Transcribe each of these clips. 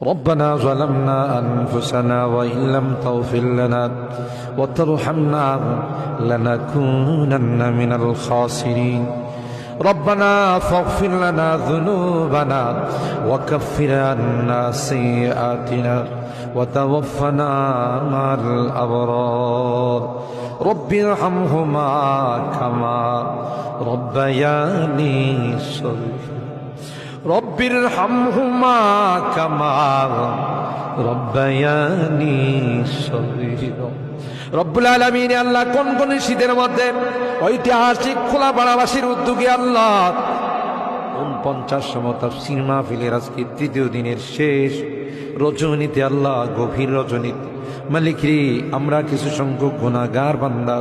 ربنا ظلمنا أنفسنا وإن لم تغفر لنا وترحمنا لنكونن من الخاسرين ربنا فاغفر لنا ذنوبنا وكفر عنا سيئاتنا وتوفنا مع الأبرار رب ارحمهما كما ربياني صغيرا رب ارحمهما كما ربياني صغيرا রব্বুল আলামিন আল্লাহ কোন শীতের মধ্যে ঐতিহাসিক খোলাপাড়াবাসীর উদ্যোগে আল্লাহ 49তম তাফসীর মাহফিলের আজকে তৃতীয় দিনের শেষ রজনীতে আল্লাহ গভীর রজনীতে মালিক রে আমরা কিছু সংখ্যক গুনাহগার বান্দা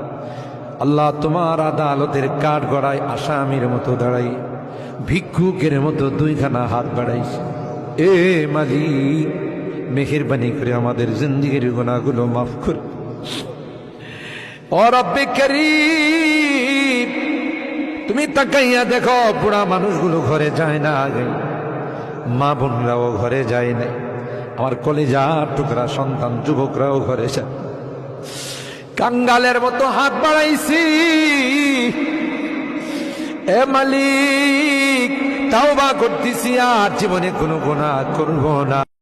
আল্লাহ তোমার আদালতের কাঠ গড়ায় আসামির মতো দাঁড়াই ভিক্ষুকের মতো দুইখানা হাত বাড়াইছে এ মালিক মেহেরবানি করে আমাদের জিন্দেগির গুনাহগুলো মাফ কর ও রব্বে করিম তুমি তাকাইয়া দেখো বুড়া মানুষগুলো ঘরে যায় না আগে মা বোনরাও ঘরে যায় না আমার কলিজার টুকরা সন্তান যুবকরাও ঘরে যায় কাঙ্গালের মতো হাত বাড়াইছি এ মালিক তাওবা করতেছি আর জীবনে কোনো গুনাহ করব না।